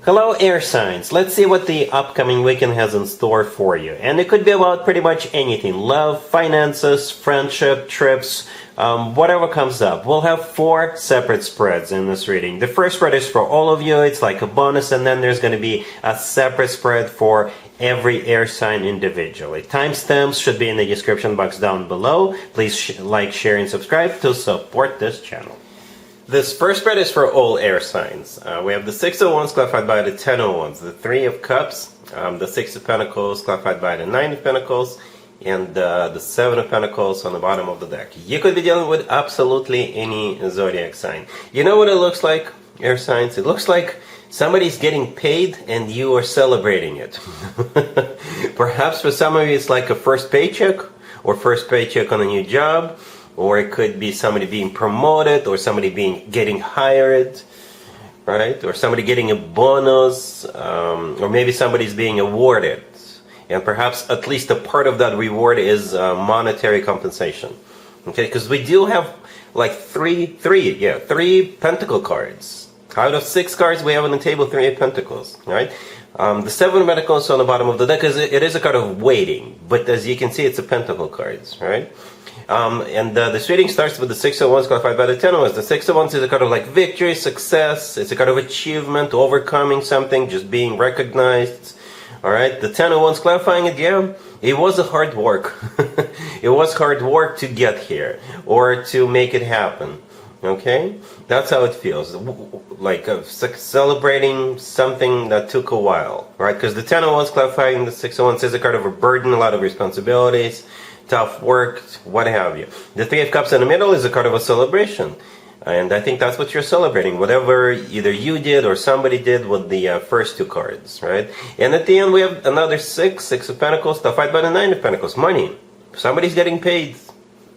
Hello air signs, let's see what the upcoming weekend has in store for you. And it could be about pretty much anything. Love, finances, friendship, trips, whatever comes up. We'll have 4 separate spreads in this reading. The first spread is for all of you, it's like a bonus, and then there's going to be a separate spread for every air sign individually. Timestamps should be in the description box down below. Please like, share, and subscribe to support this channel. This first spread is for all air signs. We have the 6 of Wands clarified by the 10 of Wands, the 3 of Cups, the 6 of Pentacles clarified by the 9 of Pentacles, and the 7 of Pentacles on the bottom of the deck. You could be dealing with absolutely any zodiac sign. You know what it looks like, air signs? It looks like somebody's getting paid and you are celebrating it. Perhaps for some of you it's like a first paycheck, or first paycheck on a new job. Or it could be somebody being promoted, or somebody getting hired, right? Or somebody getting a bonus, or maybe somebody's being awarded, and perhaps at least a part of that reward is monetary compensation. Okay, because we do have like three pentacle cards. Out of 6 cards we have on the table, 3 of Pentacles, right? The 7 of Pentacles on the bottom of the deck it is a card of waiting, but as you can see, it's a pentacle cards, right? This reading starts with the 6 of Wands clarified by the 10 of Wands. The 6 of Wands is a card of like victory, success. It's a card of achievement, overcoming something, just being recognized. Alright, the 10 of Wands clarifying it, yeah, it was a hard work. It was hard work to get here, or to make it happen. Okay, that's how it feels, like celebrating something that took a while, right? Because the 10 of Wands clarifying the 6 of Wands is a card of a burden, a lot of responsibilities, tough work, what have you. The 3 of Cups in the middle is a card of a celebration, and I think that's what you're celebrating, whatever either you did or somebody did with the first 2 cards, right? And at the end we have another 6 of Pentacles clarified by the 9 of Pentacles, money. Somebody's getting paid.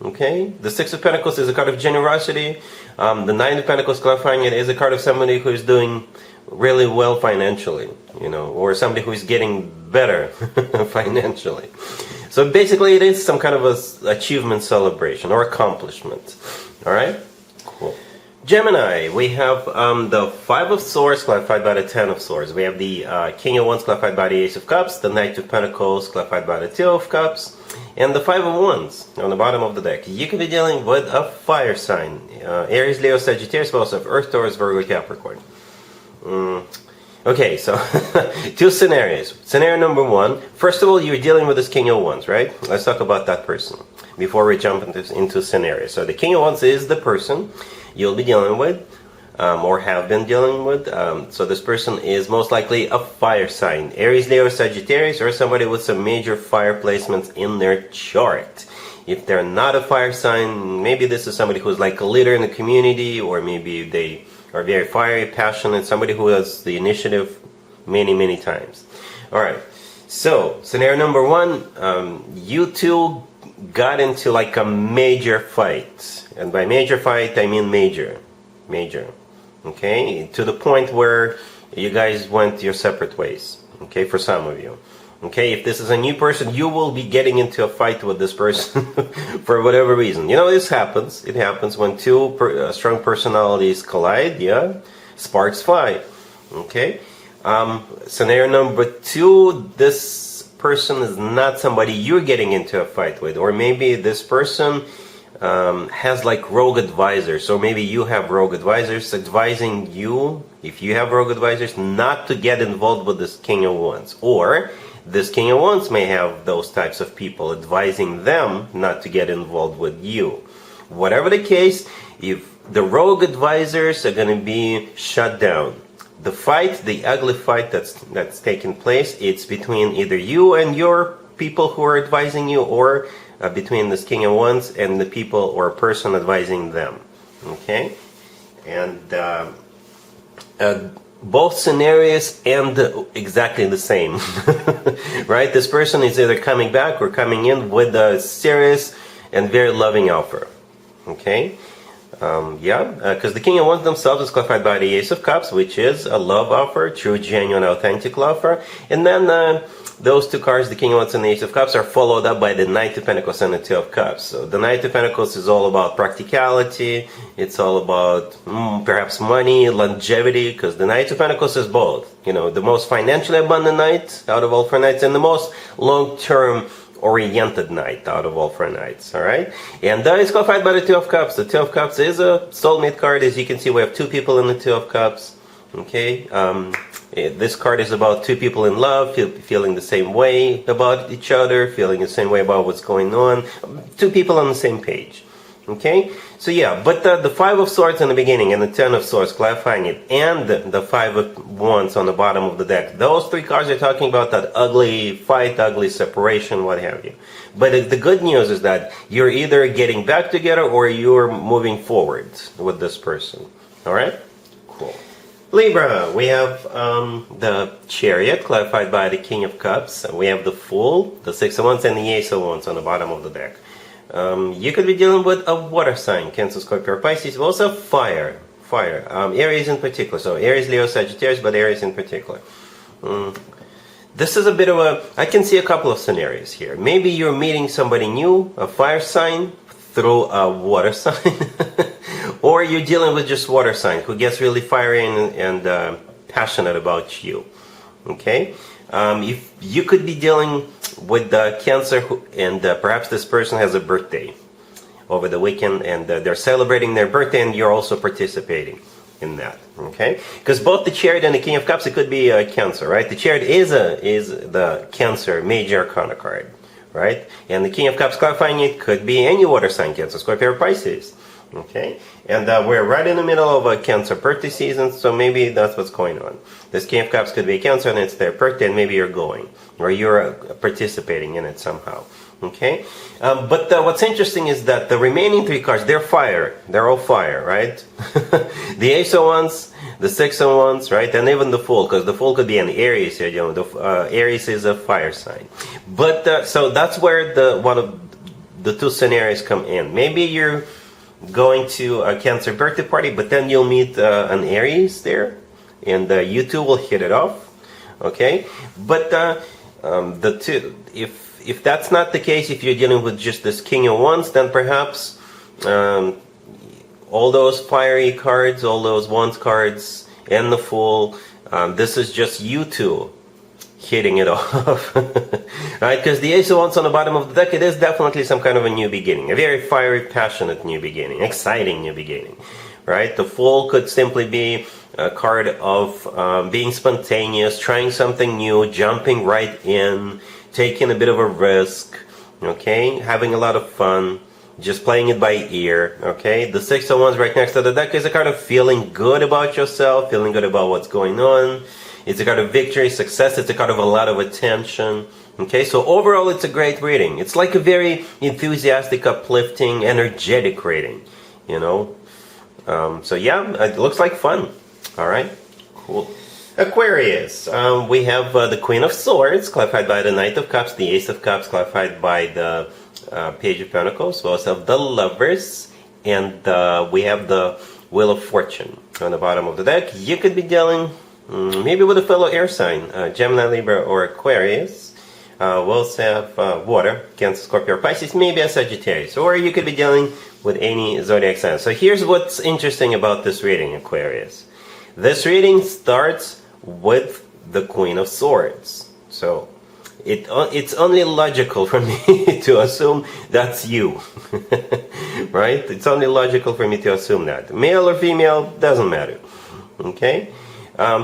Okay, the 6 of Pentacles is a card of generosity. The 9 of Pentacles clarifying it is a card of somebody who is doing really well financially, you know, or somebody who is getting better financially. So basically it is some kind of a achievement celebration or accomplishment. Alright, cool. Gemini, we have the 5 of Swords clarified by the 10 of Swords. We have the King of Wands clarified by the Ace of Cups, the Knight of Pentacles clarified by the 2 of Cups, and the 5 of Wands on the bottom of the deck. You could be dealing with a fire sign. Aries, Leo, Sagittarius, we also have Earth, Taurus, Virgo, Capricorn. Okay, so 2 scenarios. Scenario number 1. First of all, you're dealing with this King of Wands, right? Let's talk about that person before we jump into scenarios. So the King of Wands is the person you'll be dealing with, or have been dealing with. So this person is most likely a fire sign. Aries, Leo, Sagittarius, or somebody with some major fire placements in their chart. If they're not a fire sign, maybe this is somebody who's like a leader in the community, or maybe they are very fiery, passionate, somebody who has the initiative many times. Alright, so scenario number 1, you two got into like a major fight. And by major fight, I mean major. Okay, to the point where you guys went your separate ways. Okay, for some of you. Okay, if this is a new person, you will be getting into a fight with this person for whatever reason. You know, this happens. It happens when 2 strong personalities collide, yeah? Sparks fly. Okay? Scenario number 2, this person is not somebody you're getting into a fight with. Or maybe this person has like rogue advisors. So maybe you have rogue advisors advising you, if you have rogue advisors, not to get involved with this King of Wands. Or this King of Wands may have those types of people advising them not to get involved with you. Whatever the case, if the rogue advisors are going to be shut down. The fight, the ugly fight that's taking place, it's between either you and your people who are advising you, or between this King of Wands and the people or person advising them. Okay? And both scenarios end exactly the same. Right? This person is either coming back or coming in with a serious and very loving offer. Okay? Because the King of Wands themselves is clarified by the Ace of Cups, which is a love offer, true, genuine, authentic love offer. And then those two cards, the King of Wands and the Ace of Cups, are followed up by the Knight of Pentacles and the Two of Cups. So the Knight of Pentacles is all about practicality. It's all about perhaps money, longevity, because the Knight of Pentacles is both. You know, the most financially abundant knight out of all four knights, and the most long-term oriented knight out of all four knights. All right, and it's qualified by the Two of Cups. The Two of Cups is a soulmate card. As you can see, we have two people in the Two of Cups. Okay, this card is about two people in love, feeling the same way about each other, feeling the same way about what's going on. Two people on the same page. Okay, so yeah, but the Five of Swords in the beginning and the Ten of Swords clarifying it, and the Five of Wands on the bottom of the deck, those three cards are talking about that ugly fight, ugly separation, what have you. But the good news is that you're either getting back together or you're moving forward with this person. All right, cool. Libra, we have the Chariot clarified by the King of Cups. We have the Fool, the Six of Wands, and the Ace of Wands on the bottom of the deck. You could be dealing with a water sign, Cancer, Scorpio, or Pisces, but also fire, Aries in particular. So Aries, Leo, Sagittarius, but Aries in particular. This is a bit of I can see a couple of scenarios here. Maybe you're meeting somebody new, a fire sign, through a water sign. Or you're dealing with just water sign who gets really fiery and passionate about you. Okay? If you could be dealing with Cancer, and perhaps this person has a birthday over the weekend, and they're celebrating their birthday, and you're also participating in that. Okay, because both the Chariot and the King of Cups, it could be Cancer, right? The Chariot is the Cancer major arcana card, right? And the King of Cups clarifying it could be any water sign, Cancer, Scorpio, or Pisces. Okay, and we're right in the middle of a Cancer birthday season, so maybe that's what's going on. This King of Cups could be Cancer, and it's their birthday, and maybe you're going, or you're participating in it somehow. Okay, but what's interesting is that the remaining three cards, they're fire. They're all fire, right? The Ace of Wands, the Six of Wands, right, and even the Fool, because the Fool could be an Aries. You know, Aries is a fire sign. But so that's where one of the two scenarios come in. Maybe you're going to a Cancer birthday party, but then you'll meet an Aries there, and you two will hit it off. Okay, but the two, if that's not the case, if you're dealing with just this King of Wands, then perhaps all those fiery cards, all those Wands cards, and the Fool, this is just you two hitting it off. Right, because the Ace of Wands on the bottom of the deck, it is definitely some kind of a new beginning, a very fiery, passionate new beginning, exciting new beginning. Right, the Fool could simply be a card of being spontaneous, trying something new, jumping right in, taking a bit of a risk, okay, having a lot of fun, just playing it by ear. Okay, the Six of Wands right next to the deck is a card of feeling good about yourself, feeling good about what's going on. It's a card of victory, success. It's a card of a lot of attention. Okay, so overall it's a great reading. It's like a very enthusiastic, uplifting, energetic reading, you know. So yeah, it looks like fun. All right, cool. Aquarius, we have the Queen of Swords, clarified by the Knight of Cups, the Ace of Cups, clarified by the Page of Pentacles. We also have the Lovers, and we have the Wheel of Fortune on the bottom of the deck. You could be dealing maybe with a fellow air sign, Gemini, Libra, or Aquarius. We also have water, Cancer, Scorpio, or Pisces, maybe a Sagittarius, or you could be dealing with any zodiac sign. So here's what's interesting about this reading, Aquarius. This reading starts with the Queen of Swords. So it's only logical for me to assume that's you. Right? It's only logical for me to assume that. Male or female, doesn't matter. Okay?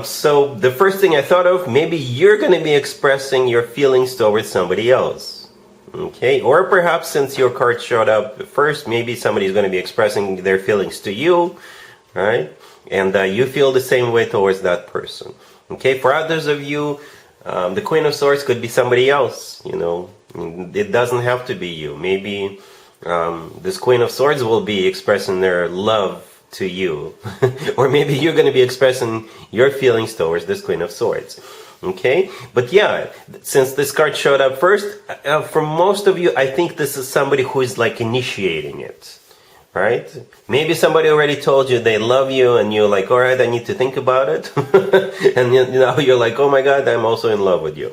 So the first thing I thought of, maybe you're going to be expressing your feelings towards somebody else. Okay? Or perhaps since your card showed up first, maybe somebody's going to be expressing their feelings to you. Right? And you feel the same way towards that person. Okay? For others of you, the Queen of Swords could be somebody else. You know, it doesn't have to be you. Maybe this Queen of Swords will be expressing their love to you. Or maybe you're going to be expressing your feelings towards this Queen of Swords. Okay? But yeah, since this card showed up first, for most of you, I think this is somebody who is like initiating it. right? Maybe somebody already told you they love you and you're like, all right, I need to think about it. And now you're like, oh my God, I'm also in love with you.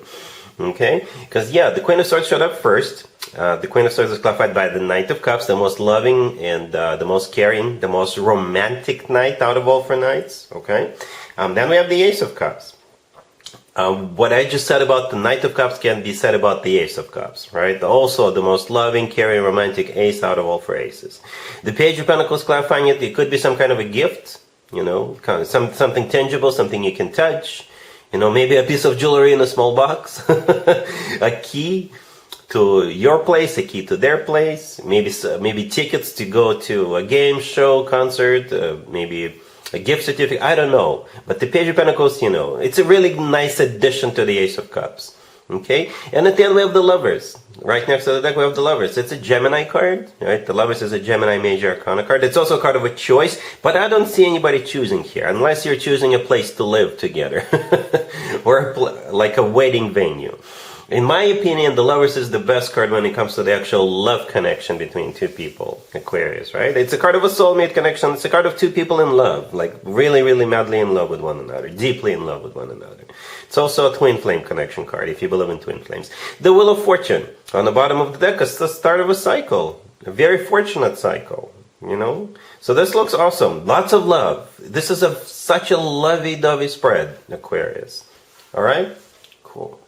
Okay? Because yeah, the Queen of Swords showed up first. The Queen of Swords is clarified by the Knight of Cups, the most loving and the most caring, the most romantic knight out of all 4 knights. Okay? Then we have the Ace of Cups. What I just said about the Knight of Cups can be said about the Ace of Cups, right? Also, the most loving, caring, romantic ace out of all 4 aces. The Page of Pentacles clarifying it could be some kind of a gift, you know, kind of something tangible, something you can touch, you know, maybe a piece of jewelry in a small box, a key to your place, a key to their place, maybe tickets to go to a game, show, concert, maybe a gift certificate, I don't know. But the Page of Pentacles, you know, it's a really nice addition to the Ace of Cups. Okay? And at the end we have the Lovers. Right next to the deck we have the Lovers. It's a Gemini card, right? The Lovers is a Gemini Major Arcana card. It's also a card of a choice, but I don't see anybody choosing here, unless you're choosing a place to live together. Or like a wedding venue. In my opinion, the Lovers is the best card when it comes to the actual love connection between 2 people, Aquarius, right? It's a card of a soulmate connection. It's a card of 2 people in love, like really, really madly in love with one another, deeply in love with one another. It's also a twin flame connection card, if you believe in twin flames. The Wheel of Fortune, on the bottom of the deck, is the start of a cycle, a very fortunate cycle, you know? So this looks awesome. Lots of love. This is such a lovey-dovey spread, Aquarius. All right? Cool.